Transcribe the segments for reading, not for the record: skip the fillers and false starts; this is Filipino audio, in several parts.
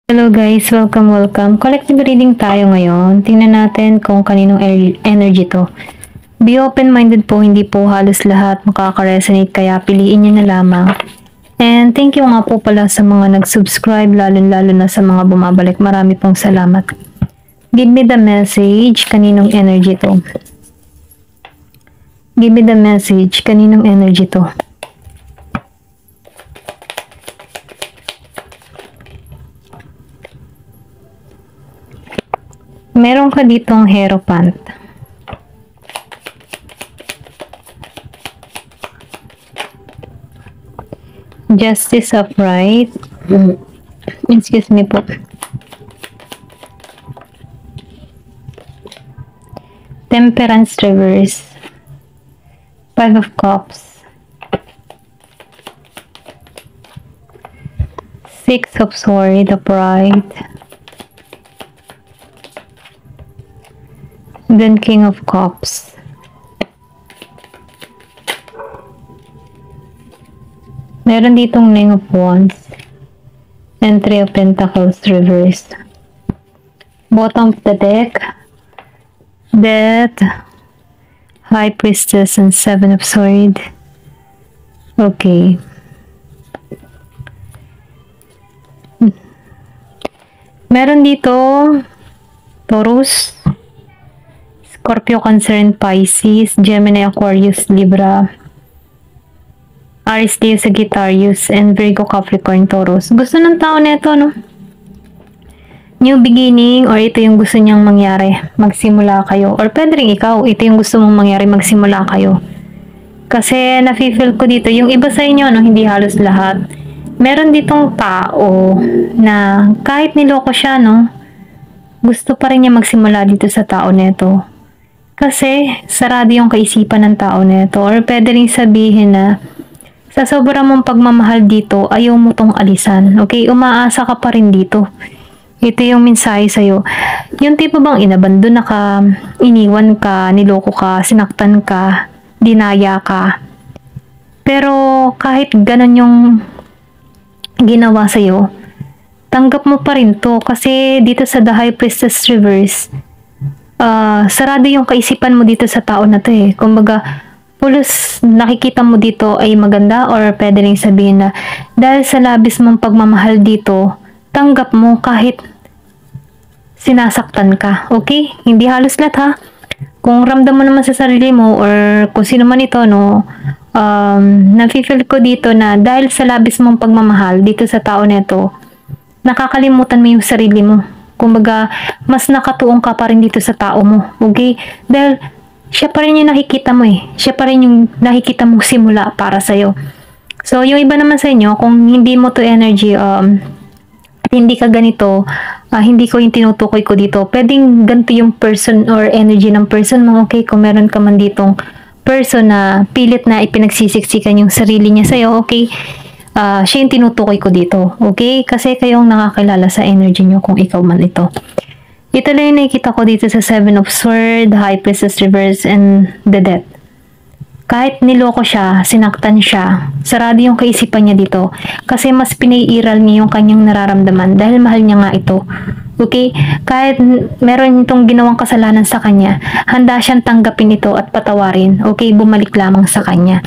Hello guys, welcome. Collective reading tayo ngayon. Tingnan natin kung kaninong energy to. Be open-minded po, hindi po halos lahat makaka-resonate kaya piliin nyo na lamang. And thank you nga po pala sa mga nag-subscribe, lalo na sa mga bumabalik. Marami pong salamat. Give me the message, kaninong energy to. Give me the message, kaninong energy to. Meron ka ditong Hierophant. Justice upright. Excuse me po. Temperance reverse. Five of Cups. Six of Swords upright. Then King of Cups. Meron ditong Nine of Wands. And Three of Pentacles reversed. Bottom of the deck. Death. High Priestess and Seven of Swords. Okay. Meron dito Taurus, Scorpio, Cancer, and Pisces, Gemini, Aquarius, Libra, Aries, Leo, Sagittarius, and Virgo, Capricorn, Taurus. Gusto ng tao nito, no? New beginning, or ito yung gusto niyang mangyari, magsimula kayo. Or pwede rin ikaw, ito yung gusto mong mangyari, magsimula kayo. Kasi nafe-feel ko dito, yung iba sa inyo, no, hindi halos lahat. Meron ditong tao na kahit niloko siya, no, gusto pa rin niya magsimula dito sa tao nito. Kasi sarado yung kaisipan ng tao nito. Or pwede rin sabihin na sa sobrang mong pagmamahal dito, ayaw mo tong alisan. Okay? Umaasa ka pa rin dito. Ito yung mensahe sa'yo. Yung tipo bang inabandon na ka, iniwan ka, niloko ka, sinaktan ka, dinaya ka. Pero kahit ganun yung ginawa sa'yo, tanggap mo pa rin to. Kasi dito sa The High Priestess Reverse, sarado yung kaisipan mo dito sa tao na to eh. Kumbaga, pulos nakikita mo dito ay maganda, or pwede rin sabihin na dahil sa labis mong pagmamahal dito, tanggap mo kahit sinasaktan ka. Okay? Hindi halos lahat ha. Kung ramdam mo naman sa sarili mo, or kung sino man ito, no, nafe-feel ko dito na dahil sa labis mong pagmamahal dito sa tao nito, nakakalimutan mo yung sarili mo. Kumbaga, mas nakatuong ka pa rin dito sa tao mo. Okay? Dahil, siya pa rin yung nakikita mo eh. Siya pa rin yung nakikita mo simula para sa'yo. So, yung iba naman sa inyo, kung hindi mo to energy, hindi ka ganito, hindi ko yung tinutukoy ko dito, pwedeng ganito yung person or energy ng person mo. Okay? Kung meron ka man ditong person na pilit na ipinagsisiksikan yung sarili niya sa'yo, okay? Siya yung tinutukoy ko dito. Okay? Kasi kayong nakakilala sa energy nyo kung ikaw man ito. Ito lang yung nakikita ko dito sa Seven of Swords, High Priestess Reverse, and the Death. Kahit niloko siya, sinaktan siya, sarado yung kaisipan niya dito. Kasi mas pinaiiral niya yung kanyang nararamdaman dahil mahal niya nga ito. Okay? Kahit meron itong ginawang kasalanan sa kanya, handa siyang tanggapin ito at patawarin. Okay? Bumalik lamang sa kanya.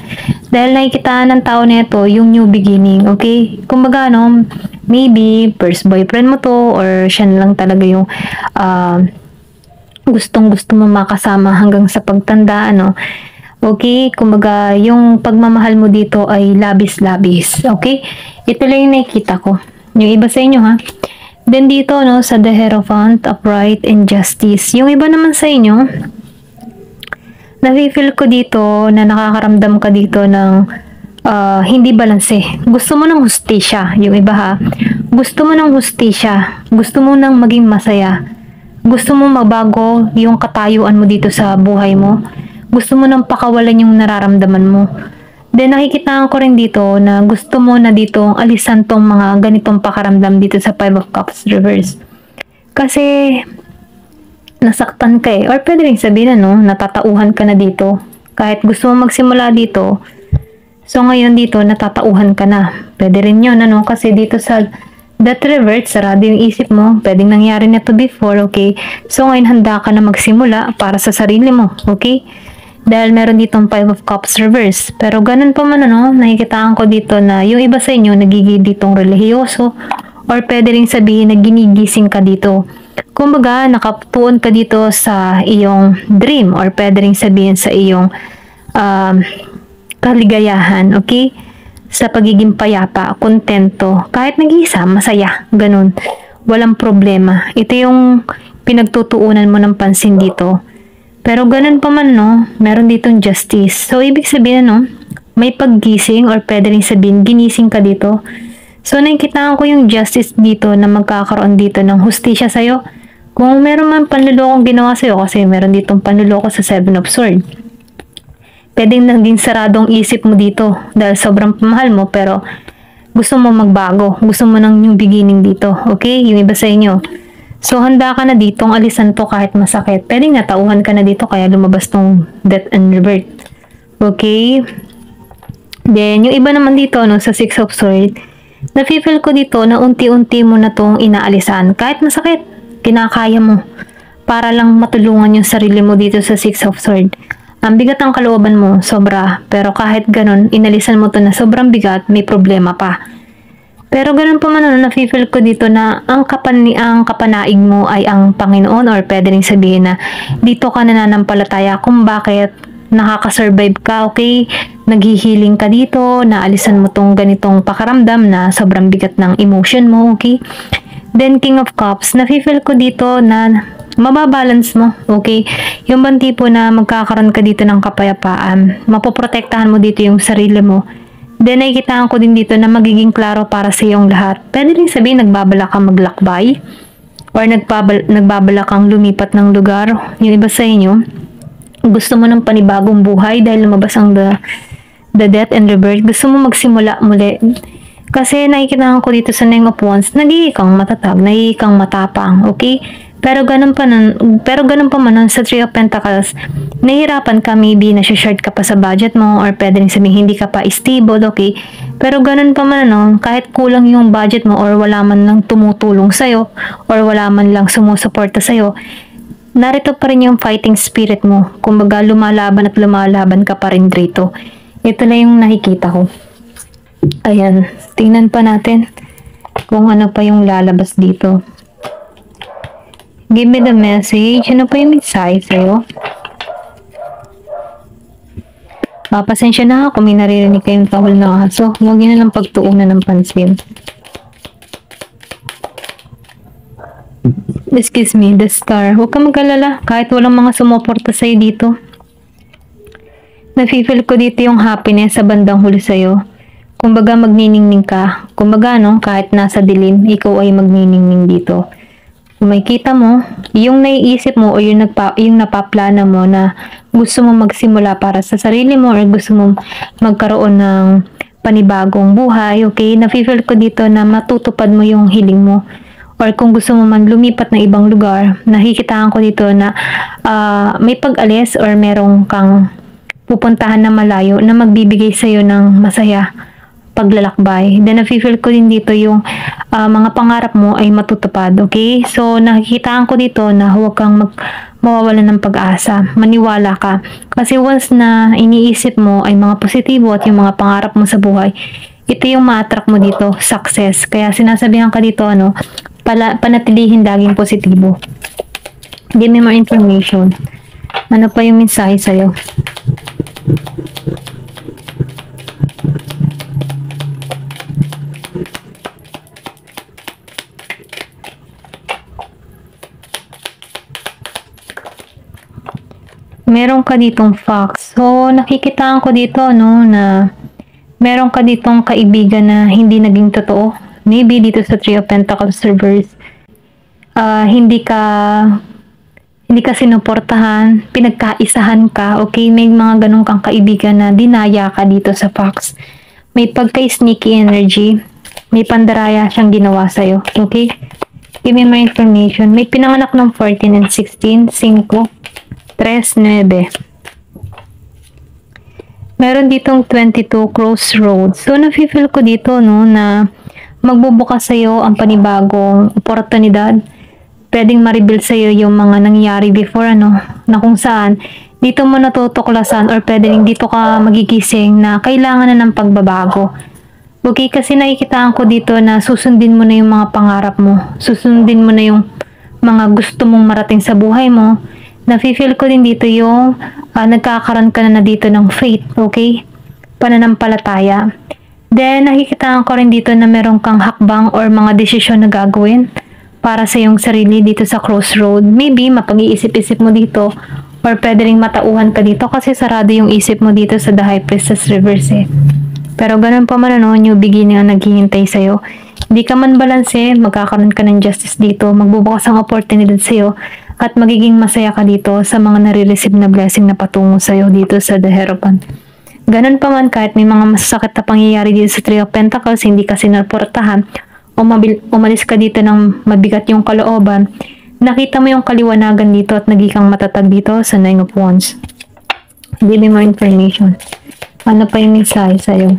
Dahil nakikita ng tao nito yung new beginning. Okay? Kumbaga, no, maybe first boyfriend mo to, or siya na lang talaga yung gustong-gusto mo makasama hanggang sa pagtanda, ano. Okay? Kumbaga, yung pagmamahal mo dito ay labis-labis. Okay? Ito lang yung nakikita ko. Yung iba sa inyo, ha? Then dito, no, sa The Hierophant, Upright, and Justice. Yung iba naman sa inyo, nafe-feel ko dito na nakakaramdam ka dito ng hindi balanse. Gusto mo ng hustisya. Yung iba, ha? Gusto mo ng hustisya. Gusto mo ng maging masaya. Gusto mo mabago yung katayuan mo dito sa buhay mo. Gusto mo nang pakawalan yung nararamdaman mo. Then nakikita ko rin dito na gusto mo na dito alisan tong mga ganitong pakaramdam dito sa Five of Cups Reverse. Kasi nasaktan ka eh. Or pwede rin sabihin na, no, natatauhan ka na dito. Kahit gusto mo magsimula dito, so ngayon dito natatauhan ka na. Pwede rin yun, ano, kasi dito sa that revert, sarado yung isip mo, pwedeng nangyari na to before, okay? So ngayon handa ka na magsimula para sa sarili mo, okay? Dahil meron ditong 5 of Cups reverse. Pero ganun pa man ano, nakikitaan ko dito na yung iba sa inyo nagiging ditong relihiyoso or pwede rin sabihin na ginigising ka dito. Kumbaga, nakatuon ka dito sa iyong dream or pwede rin sabihin sa iyong kaligayahan, okay? Sa pagiging payapa, kontento, kahit nag-iisa, masaya, ganun. Walang problema. Ito yung pinagtutuunan mo ng pansin dito. Pero ganun pa man, no, meron ditong justice. So, ibig sabihin, no, may paggising or pwede rin sabihin, ginising ka dito. So, nakikitaan ko yung justice dito na magkakaroon dito ng hustisya sa'yo. Kung meron man panlulokong ginawa sa'yo, kasi meron ditong panluloko sa 7 of Swords. Pwedeng naging saradong isip mo dito dahil sobrang pamahal mo pero gusto mo magbago. Gusto mo ng new beginning dito. Okay? Yung iba sa inyo. So, handa ka na ditong alisan to kahit masakit. Pwedeng natauhan ka na dito kaya lumabas tong death and rebirth. Okay? Then, yung iba naman dito no, sa 6 of Swords, nafe-feel ko dito na unti-unti mo na tong inaalisan. Kahit masakit, kinakaya mo. Para lang matulungan yung sarili mo dito sa 6 of Swords. Ang bigat ng kalooban mo, sobra. Pero kahit ganun, inalisan mo to na sobrang bigat, may problema pa. Pero ganun pa man, nafe-feel ko dito na ang kapanaig mo ay ang Panginoon or pwede rin sabihin na dito ka nananampalataya kung bakit nakakasurvive ka, okay? Naghihiling ka dito, naalisan mo tong ganitong pakaramdam na sobrang bigat ng emotion mo, okay? Then, King of Cups, nafe-feel ko dito na mababalance mo, okay? Yung bang tipo na magkakaroon ka dito ng kapayapaan, mapoprotektahan mo dito yung sarili mo. Then, nakikitaan ko din dito na magiging klaro para sa iyong lahat. Pwede rin sabihin, nagbabala kang maglakbay or nagbabala kang lumipat ng lugar. Yung iba sa inyo, gusto mo ng panibagong buhay dahil lumabas ang the death and rebirth. Gusto mo magsimula muli. Kasi nakikitaan ko dito sa Nine of Wands, nagiging kang matatag, nagiging kang matapang, okay? Pero ganun pa man sa 3 of Pentacles, nahihirapan ka, maybe nasi-short ka pa sa budget mo or pwede rin sabihin hindi ka pa stable, okay? Pero ganun pa man, no, kahit kulang yung budget mo or wala man lang tumutulong sa'yo or wala man lang sumusuporta sa'yo, narito pa rin yung fighting spirit mo. Kumbaga, lumalaban at lumalaban ka pa rin dito. Ito lang yung nakikita ko. Ayan, tingnan pa natin kung ano pa yung lalabas dito. Give me the message. Ano pa yung mensahe sa'yo? Pasensya na kung may naririnig kayong tahol na aso. Huwag nyo na lang pagtuunan ng pansin. Excuse me, the star. Huwag ka mag-alala. Kahit walang mga sumuporta sa'yo dito. Nafe-feel ko dito yung happiness sa bandang huli sa'yo. Kumbaga magniningning ka. Kumbaga no, kahit nasa dilim, ikaw ay magniningning dito. Kung makikita mo, yung naiisip mo o yung napaplana mo na gusto mo magsimula para sa sarili mo or gusto mo magkaroon ng panibagong buhay, okay? Nafe-feel ko dito na matutupad mo yung hiling mo. Or kung gusto mo man lumipat na ibang lugar, nakikitaan ko dito na may pag-alis or merong kang pupuntahan na malayo na magbibigay sa'yo ng masaya paglalakbay. Then, nafe-feel ko din dito yung mga pangarap mo ay matutupad, okay? So, nakikitaan ko dito na huwag kang mawawalan ng pag-asa. Maniwala ka. Kasi once na iniisip mo ay mga positibo at yung mga pangarap mo sa buhay, ito yung ma-attract mo dito, success. Kaya sinasabihan ka dito, ano, panatilihin laging positibo. Give me more information. Ano pa yung mensahe sa'yo? Meron ka ditong facts. So, nakikitaan ko dito, no, na meron ka ditong kaibigan na hindi naging totoo. Maybe dito sa 3 of Pentacles reverse, hindi ka sinuportahan, pinagkaisahan ka, okay? May mga ganun kang kaibigan na dinaya ka dito sa facts. May pagka-sneaky energy, may pandaraya siyang ginawa sa'yo, okay? Give me more information. May pinanganak ng 14 and 16, 5, 3, 9. Meron ditong 22 crossroads. So, nafe-feel ko dito, no, na magbubukas sa'yo ang panibagong oportunidad. Pwedeng ma-reveal sa'yo yung mga nangyayari before, na kung saan dito mo natutuklasan or pwedeng dito ka magigising na kailangan na ng pagbabago. Okay, kasi nakikitaan ko dito na susundin mo na yung mga pangarap mo. Susundin mo na yung mga gusto mong marating sa buhay mo. Nafe-feel ko din dito yung nagkakaroon ka na dito ng faith, okay? Pananampalataya. Then, nakikitaan ko rin dito na meron kang hakbang or mga desisyon na gagawin para sa iyong sarili dito sa crossroad. Maybe, mapag-iisip-isip mo dito or pwede rin matauhan ka dito kasi sarado yung isip mo dito sa The High Priestess Reverse. Pero ganun pa man, new beginning ang naghihintay sa'yo. Hindi ka man balanse, magkakaroon ka ng justice dito, magbubukas ang opportunity sa'yo, at magiging masaya ka dito sa mga nare-receive na blessing na patungo sa'yo dito sa The Hierophant. Ganun pa man, kahit may mga masasakit na pangyayari dito sa Three of Pentacles, hindi ka sinuportahan, o umalis ka dito ng mabigat yung kalooban, nakita mo yung kaliwanagan dito at naging kang matatag dito sa Nine of Wands. Give me more information. Ano pa yung mensahe sa'yo?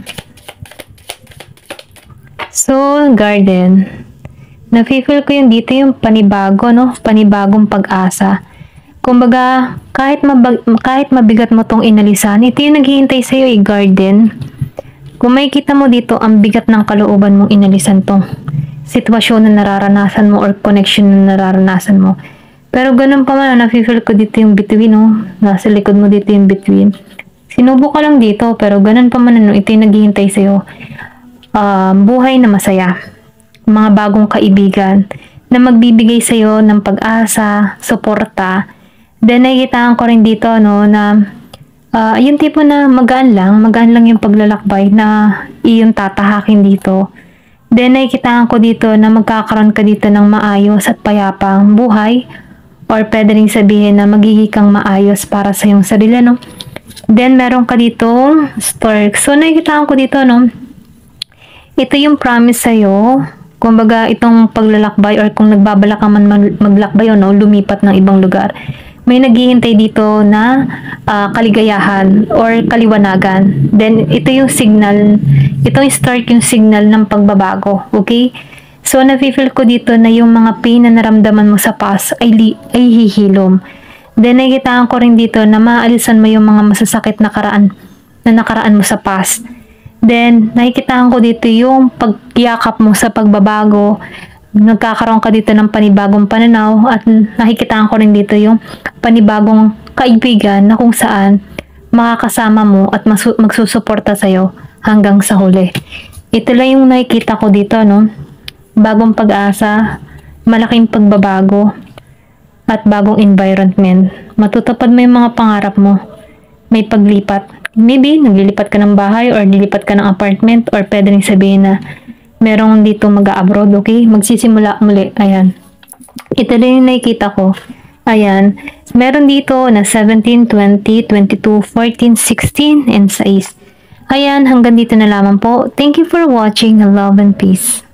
So, Garden. Nafe-feel ko yung dito yung panibago, panibagong pag-asa. Kumbaga, kahit mabigat mo tong inalisan, ito yung naghihintay sa'yo, Garden. Kung makikita mo dito, ang bigat ng kalooban mong inalisan tong sitwasyon na nararanasan mo or connection na nararanasan mo. Pero ganun pa man, nafe-feel ko dito yung between, nasa likod mo dito yung between. Sinubo ka lang dito, pero ganun pa man, ito yung naghihintay sa'yo. Buhay na masaya. Mga bagong kaibigan na magbibigay sa'yo ng pag-asa, suporta. Then, nakikitaan ko rin dito, na yung tipo na magaan lang yung paglalakbay na iyong tatahakin dito. Then, nakikitaan ko dito na magkakaroon ka dito ng maayos at payapang buhay, or pwede rin sabihin na magiging kang maayos para sa iyong sarili, Then, meron ka dito stork. So, nakikitaan ko dito, ito yung promise sa'yo. Kumbaga, itong paglalakbay or kung nagbabala ka man maglakbay o lumipat ng ibang lugar, may naghihintay dito na kaligayahan or kaliwanagan. Then, ito yung signal, itong start yung signal ng pagbabago. Okay? So, nafe-feel ko dito na yung mga pain na naramdaman mo sa past ay hihilom. Then, nakikitaan ko rin dito na maalisan mo yung mga masasakit na nakaraan mo sa past. Then, nakikitaan ko dito yung pagyakap mo sa pagbabago. Nagkakaroon ka dito ng panibagong pananaw at nakikitaan ko rin dito yung panibagong kaibigan na kung saan makakasama mo at magsusuporta sa'yo hanggang sa huli. Ito lang yung nakikita ko dito, Bagong pag-asa, malaking pagbabago, at bagong environment. Matutupad mo yung mga pangarap mo. May paglipat. Maybe, naglilipat ka ng bahay or nilipat ka ng apartment or pwede rin sabihin na merong dito mag-abroad, okay? Magsisimula muli. Ayan. Ito rin yung nakikita ko. Ayan. Meron dito na 17, 20, 22, 14, 16, and 6. Ayan, hanggang dito na lamang po. Thank you for watching. Love and peace.